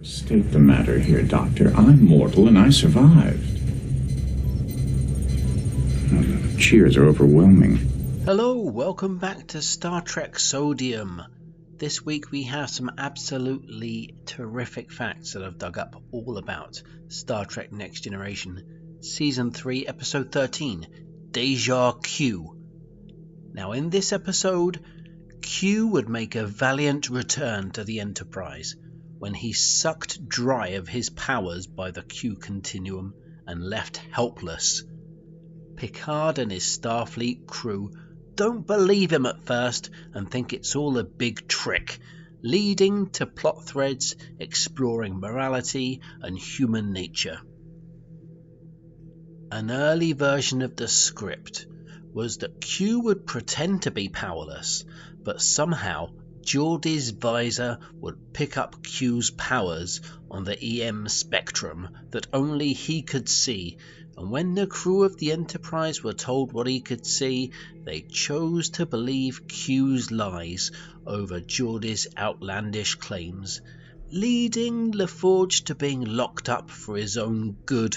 State the matter here, Doctor. I'm mortal and I survived. The cheers are overwhelming. Hello, welcome back to Star Trek Sodium. This week we have some absolutely terrific facts that I've dug up all about Star Trek Next Generation, Season 3, Episode 13, Deja Q. Now in this episode, Q would make a valiant return to the Enterprise when he's sucked dry of his powers by the Q continuum and left helpless. Picard and his Starfleet crew don't believe him at first and think it's all a big trick, leading to plot threads exploring morality and human nature. An early version of the script was that Q would pretend to be powerless, but somehow Geordi's visor would pick up Q's powers on the EM spectrum that only he could see, and when the crew of the Enterprise were told what he could see, they chose to believe Q's lies over Geordi's outlandish claims, leading LaForge to being locked up for his own good.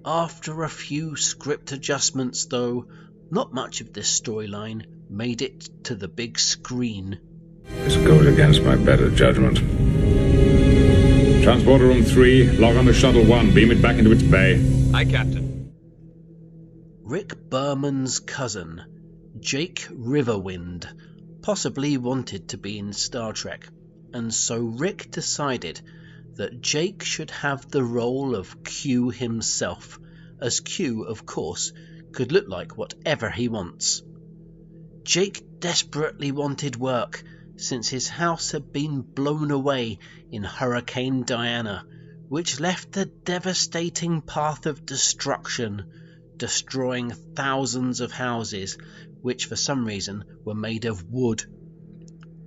After a few script adjustments though, not much of this storyline made it to the big screen. This goes against my better judgment. Transporter room 3, log on to shuttle 1, beam it back into its bay. Aye, Captain. Rick Berman's cousin, Jake Riverwind, possibly wanted to be in Star Trek, and so Rick decided that Jake should have the role of Q himself, as Q, of course, could look like whatever he wants. Jake desperately wanted work, since his house had been blown away in Hurricane Diana, which left a devastating path of destruction, destroying thousands of houses, which for some reason were made of wood.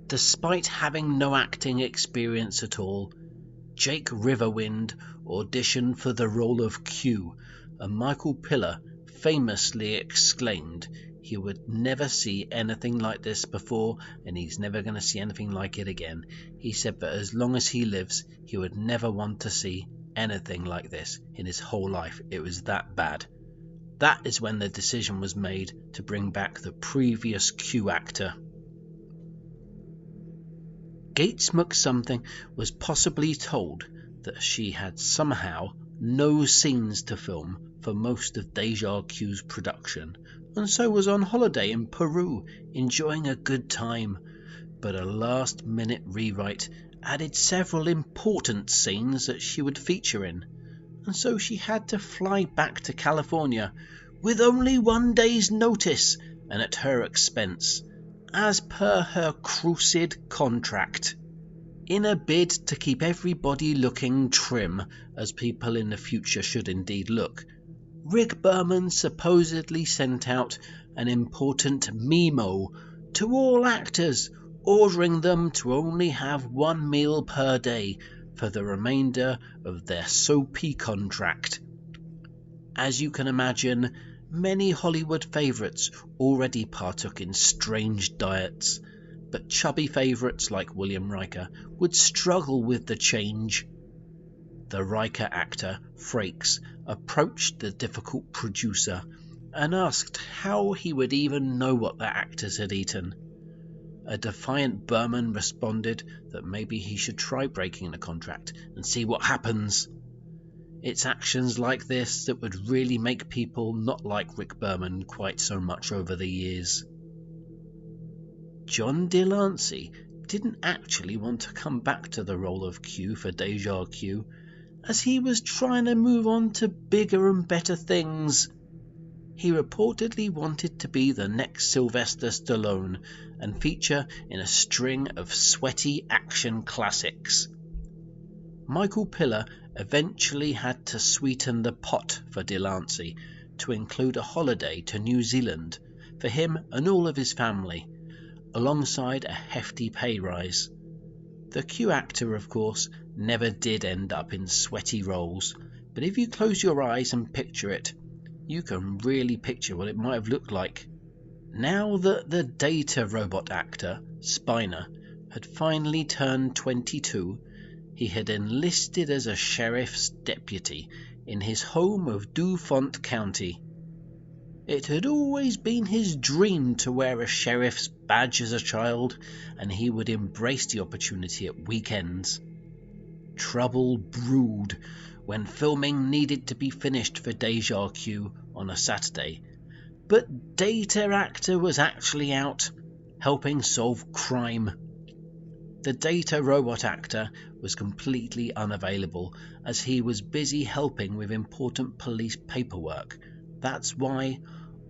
Despite having no acting experience at all, Jake Riverwind auditioned for the role of Q, and Michael Piller famously exclaimed he would never see anything like this before and he's never going to see anything like it again. He said that as long as he lives, he would never want to see anything like this in his whole life. It was that bad. That is when the decision was made to bring back the previous Q actor. Gates McSomething was possibly told that she had somehow no scenes to film for most of Deja Q's production, and so was on holiday in Peru enjoying a good time, but a last-minute rewrite added several important scenes that she would feature in, and so she had to fly back to California with only 1 day's notice and at her expense, as per her Crucid contract. In a bid to keep everybody looking trim, as people in the future should indeed look, Rick Berman supposedly sent out an important memo to all actors, ordering them to only have 1 meal per day for the remainder of their soapy contract. As you can imagine, many Hollywood favourites already partook in strange diets, but chubby favourites like William Riker would struggle with the change. The Riker actor, Frakes, approached the difficult producer and asked how he would even know what the actors had eaten. A defiant Berman responded that maybe he should try breaking the contract and see what happens. It's actions like this that would really make people not like Rick Berman quite so much over the years. John Delancey didn't actually want to come back to the role of Q for Deja Q, as he was trying to move on to bigger and better things. He reportedly wanted to be the next Sylvester Stallone and feature in a string of sweaty action classics. Michael Piller eventually had to sweeten the pot for Delancey to include a holiday to New Zealand for him and all of his family, alongside a hefty pay rise. The Q actor, of course, never did end up in sweaty roles, but if you close your eyes and picture it, you can really picture what it might have looked like. Now that the Data robot actor, Spiner, had finally turned 22, he had enlisted as a sheriff's deputy in his home of Dufont County. It had always been his dream to wear a sheriff's badge as a child, and he would embrace the opportunity at weekends. Trouble brewed when filming needed to be finished for Deja Q on a Saturday, but Data Actor was actually out, helping solve crime. The Data Robot Actor was completely unavailable, as he was busy helping with important police paperwork. That's why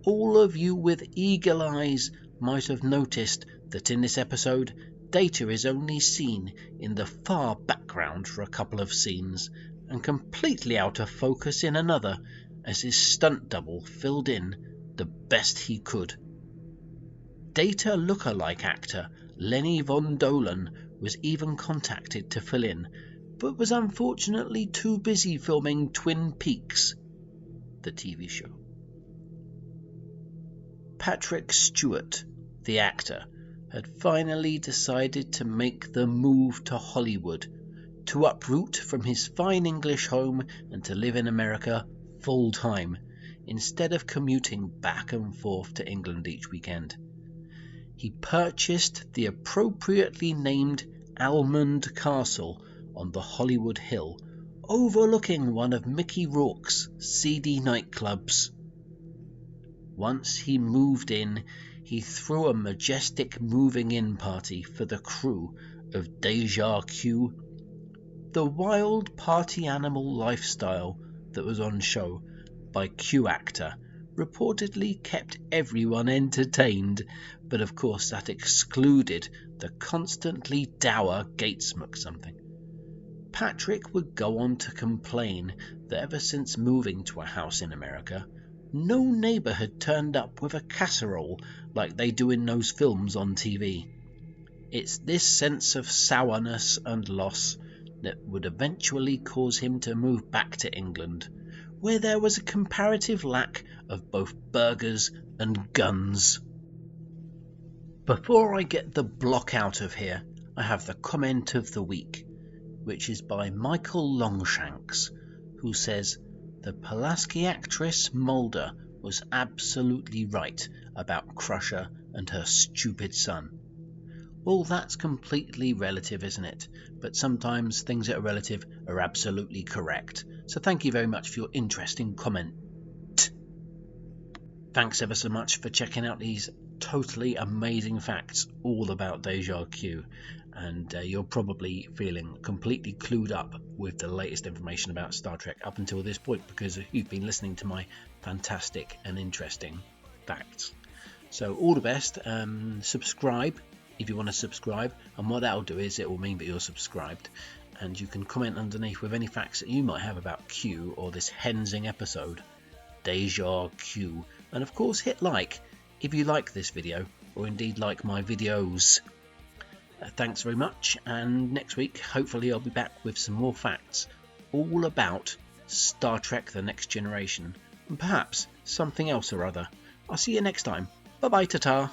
all of you with eagle eyes might have noticed that in this episode, Data is only seen in the far background for a couple of scenes, and completely out of focus in another, as his stunt double filled in the best he could. Data lookalike actor Lenny Von Dolan was even contacted to fill in, but was unfortunately too busy filming Twin Peaks, the TV show. Patrick Stewart, the actor, had finally decided to make the move to Hollywood, to uproot from his fine English home and to live in America full-time, instead of commuting back and forth to England each weekend. He purchased the appropriately named Almond Castle on the Hollywood Hill, overlooking one of Mickey Rourke's seedy nightclubs. Once he moved in, he threw a majestic moving-in party for the crew of Deja Q. The wild party animal lifestyle that was on show by Q Actor reportedly kept everyone entertained, but of course that excluded the constantly dour Gates McSomething. Patrick would go on to complain that ever since moving to a house in America, no neighbour had turned up with a casserole like they do in those films on TV. It's this sense of sourness and loss that would eventually cause him to move back to England, where there was a comparative lack of both burgers and guns. Before I get the block out of here, I have the comment of the week, which is by Michael Longshanks, who says, "The Pulaski actress Mulder was absolutely right about Crusher and her stupid son." Well, that's completely relative, isn't it? But sometimes things that are relative are absolutely correct. So thank you very much for your interesting comment. Thanks ever so much for checking out these totally amazing facts all about Deja Q. And you're probably feeling completely clued up with the latest information about Star Trek up until this point, because you've been listening to my fantastic and interesting facts. So all the best. Subscribe if you want to subscribe, and what that'll do is it will mean that you're subscribed, and you can comment underneath with any facts that you might have about Q or this Hensing episode, Deja Q, and of course hit like if you like this video, or indeed like my videos. Thanks very much, and next week hopefully I'll be back with some more facts all about Star Trek The Next Generation, and perhaps something else or other. I'll see you next time. Bye bye, ta-ta.